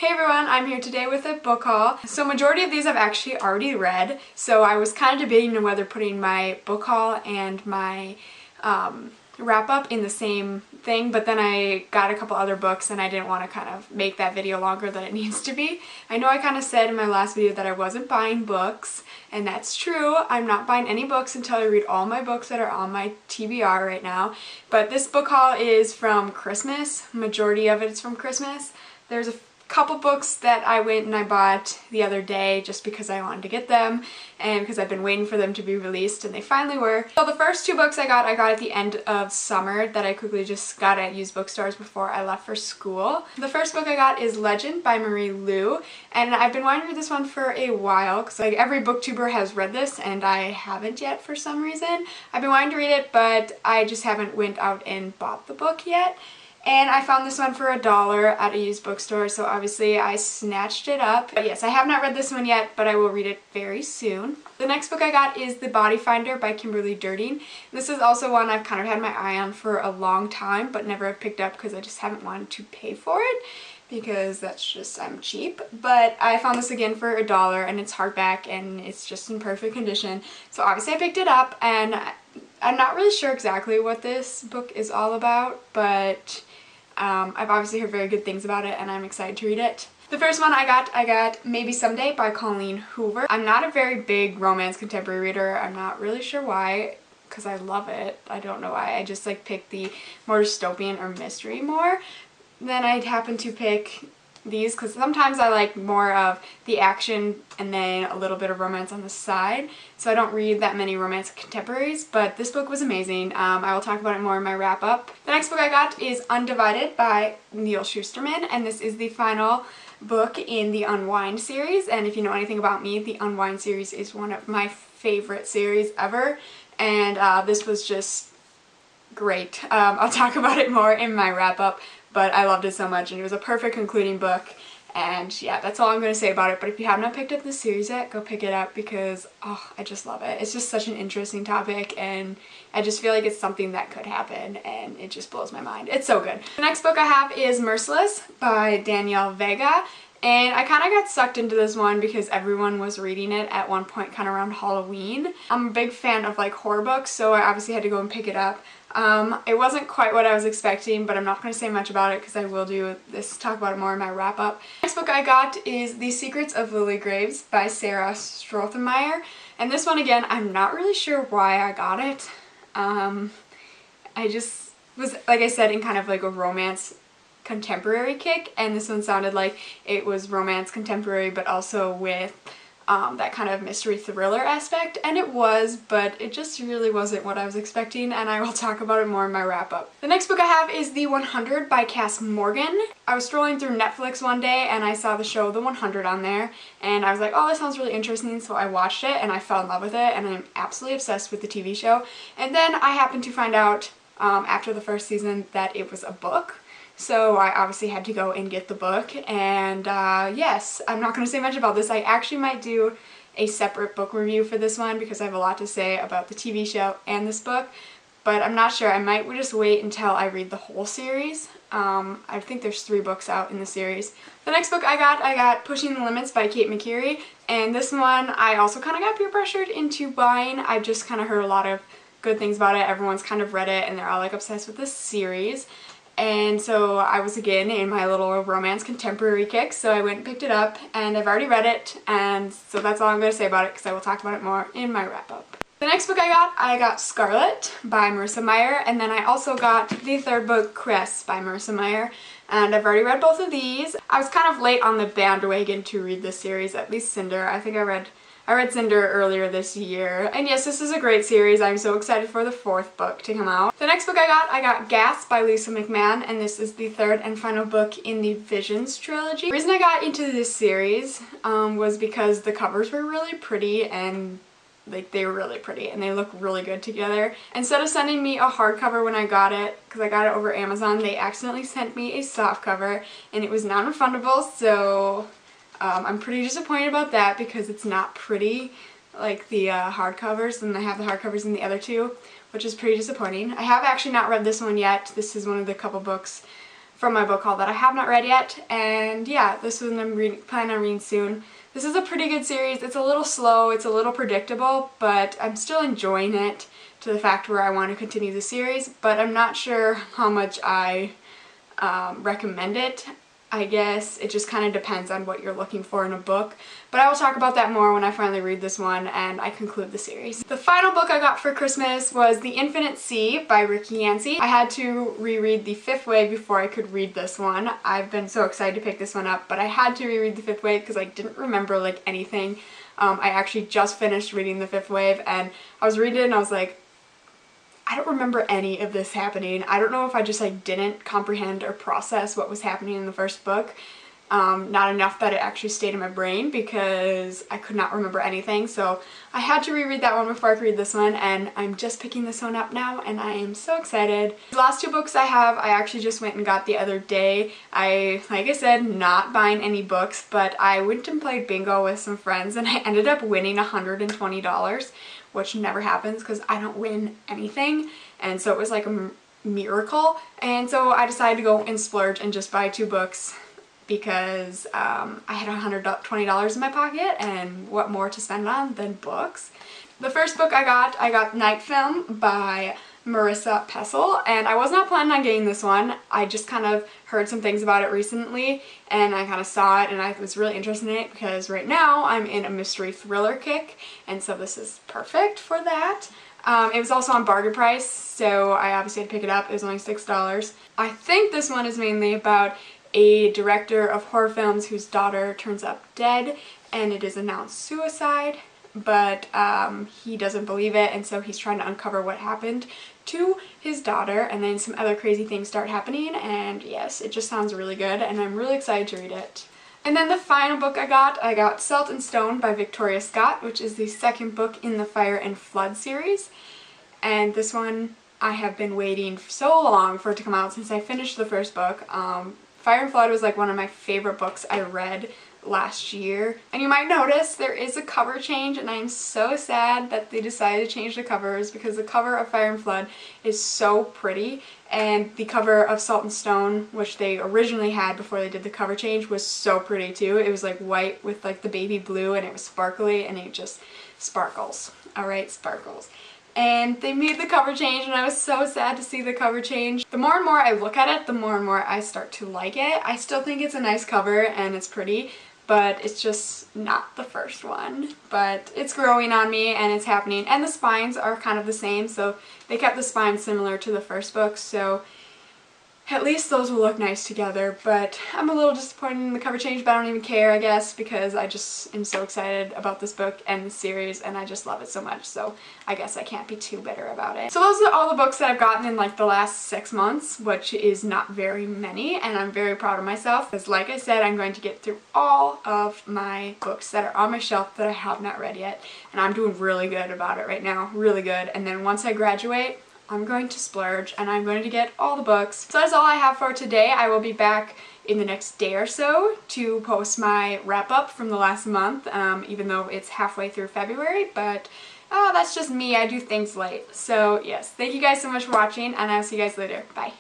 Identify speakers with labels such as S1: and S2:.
S1: Hey everyone, I'm here today with a book haul. So majority of these I've actually already read, so I was kind of debating on whether putting my book haul and my wrap up in the same thing, but then I got a couple other books and I didn't want to kind of make that video longer than it needs to be. I know I kind of said in my last video that I wasn't buying books, and that's true. I'm not buying any books until I read all my books that are on my TBR right now, but this book haul is from Christmas. Majority of it is from Christmas. There's a couple books that I went and I bought the other day just because I wanted to get them and because I've been waiting for them to be released, and they finally were. So the first two books I got at the end of summer that I quickly just got at used bookstores before I left for school. The first book I got is Legend by Marie Lu, and I've been wanting to read this one for a while because like every booktuber has read this and I haven't yet for some reason. I've been wanting to read it, but I just haven't went out and bought the book yet. And I found this one for $1 at a used bookstore, so obviously I snatched it up. But yes, I have not read this one yet, but I will read it very soon. The next book I got is The Body Finder by Kimberly Durding. This is also one I've kind of had my eye on for a long time, but never have picked up because I just haven't wanted to pay for it, because that's just, I'm cheap. But I found this again for $1, and it's hardback, and it's just in perfect condition. So obviously I picked it up, and I'm not really sure exactly what this book is all about, but I've obviously heard very good things about it and I'm excited to read it. The first one I got Maybe Someday by Colleen Hoover. I'm not a very big romance contemporary reader. I'm not really sure why, because I love it. I don't know why. I just like pick the more dystopian or mystery more. Then I'd happen to pick these because sometimes I like more of the action and then a little bit of romance on the side, so I don't read that many romance contemporaries, but this book was amazing. I will talk about it more in my wrap up. The next book I got is Undivided by Neal Shusterman, and this is the final book in the Unwind series, and if you know anything about me, the Unwind series is one of my favorite series ever, and this was just great. I'll talk about it more in my wrap up, but I loved it so much and it was a perfect concluding book, and yeah, that's all I'm going to say about it. But if you have not picked up this series yet, go pick it up because I just love it. It's just such an interesting topic and I just feel like it's something that could happen and it just blows my mind. It's so good. The next book I have is Merciless by Danielle Vega. And I kind of got sucked into this one because everyone was reading it at one point kind of around Halloween. I'm a big fan of like horror books, so I obviously had to go and pick it up. It wasn't quite what I was expecting, but I'm not going to say much about it because I will talk about it more in my wrap up. Next book I got is The Secrets of Lily Graves by Sarah Strothmeyer. And this one again, I'm not really sure why I got it. I just was, like I said, in kind of like a romance contemporary kick, and this one sounded like it was romance contemporary but also with that kind of mystery thriller aspect, and it was, but it just really wasn't what I was expecting, and I will talk about it more in my wrap up. The next book I have is The 100 by Cass Morgan. I was scrolling through Netflix one day and I saw the show The 100 on there, and I was like, oh, that sounds really interesting, so I watched it and I fell in love with it, and I'm absolutely obsessed with the TV show. And then I happened to find out after the first season that it was a book. So I obviously had to go and get the book, and yes, I'm not going to say much about this. I actually might do a separate book review for this one because I have a lot to say about the TV show and this book, but I'm not sure. I might just wait until I read the whole series. I think there's 3 books out in the series. The next book I got Pushing the Limits by Kate McCreary, and this one I also kind of got peer pressured into buying. I've just kind of heard a lot of good things about it. Everyone's kind of read it and they're all like obsessed with this series. And so I was again in my little romance contemporary kick, so I went and picked it up, and I've already read it, and so that's all I'm going to say about it because I will talk about it more in my wrap up. The next book I got Scarlet by Marissa Meyer, and then I also got the third book, Cress by Marissa Meyer, and I've already read both of these. I was kind of late on the bandwagon to read this series, at least Cinder. I think I read Cinder earlier this year. And yes, this is a great series. I'm so excited for the 4th book to come out. The next book I got Gas by Lisa McMahon, and this is the 3rd and final book in the Visions trilogy. The reason I got into this series was because the covers were really pretty, and like they were really pretty and they look really good together. Instead of sending me a hardcover when I got it, because I got it over Amazon, they accidentally sent me a softcover and it was non-refundable, so I'm pretty disappointed about that because it's not pretty like the hardcovers, and I have the hardcovers in the other 2, which is pretty disappointing. I have actually not read this one yet. This is one of the couple books from my book haul that I have not read yet, and yeah, this one I'm planning on reading soon. This is a pretty good series. It's a little slow, it's a little predictable, but I'm still enjoying it to the fact where I want to continue the series, but I'm not sure how much I recommend it. I guess it just kind of depends on what you're looking for in a book, but I will talk about that more when I finally read this one and I conclude the series. The final book I got for Christmas was The Infinite Sea by Ricky Yancey. I had to reread The Fifth Wave before I could read this one. I've been so excited to pick this one up, but I had to reread The Fifth Wave because I didn't remember like anything. I actually just finished reading The Fifth Wave and I was reading it and I was like, I don't remember any of this happening. I don't know if I just like didn't comprehend or process what was happening in the first book. Not enough that it actually stayed in my brain because I could not remember anything. So I had to reread that one before I could read this one, and I'm just picking this one up now and I am so excited. The last two books I have, I actually just went and got the other day. Like I said, not buying any books, but I went and played bingo with some friends and I ended up winning $120. Which never happens because I don't win anything, and so it was like a miracle, and so I decided to go and splurge and just buy 2 books because I had $120 in my pocket, and what more to spend on than books. The first book I got Night Film by Marissa Pessel, and I was not planning on getting this one. I just kind of heard some things about it recently and I kind of saw it and I was really interested in it because right now I'm in a mystery thriller kick, and so this is perfect for that. It was also on bargain price, so I obviously had to pick it up. It was only $6. I think this one is mainly about a director of horror films whose daughter turns up dead and it is announced suicide, but he doesn't believe it, and so he's trying to uncover what happened to his daughter, and then some other crazy things start happening, and yes, it just sounds really good and I'm really excited to read it. And then the final book I got Salt and Stone by Victoria Scott, which is the second book in the Fire and Flood series, and this one I have been waiting so long for it to come out since I finished the first book. Fire and Flood was like one of my favorite books I read last year, and you might notice there is a cover change, and I'm so sad that they decided to change the covers because the cover of Fire and Flood is so pretty, and the cover of Salt and Stone, which they originally had before they did the cover change, was so pretty too. It was like white with like the baby blue, and it was sparkly, and it just sparkles. Alright, sparkles. And they made the cover change, and I was so sad to see the cover change. The more and more I look at it, the more and more I start to like it. I still think it's a nice cover and it's pretty, but it's just not the first one. But it's growing on me and it's happening, and the spines are kind of the same, so they kept the spines similar to the first book, so at least those will look nice together. But I'm a little disappointed in the cover change, but I don't even care, I guess, because I just am so excited about this book and the series, and I just love it so much, so I guess I can't be too bitter about it. So those are all the books that I've gotten in like the last 6 months, which is not very many, and I'm very proud of myself because, like I said, I'm going to get through all of my books that are on my shelf that I have not read yet, and I'm doing really good about it right now, really good. And then once I graduate, I'm going to splurge and I'm going to get all the books. So that's all I have for today. I will be back in the next day or so to post my wrap up from the last month, even though it's halfway through February, but that's just me. I do things late. So yes, thank you guys so much for watching, and I'll see you guys later. Bye.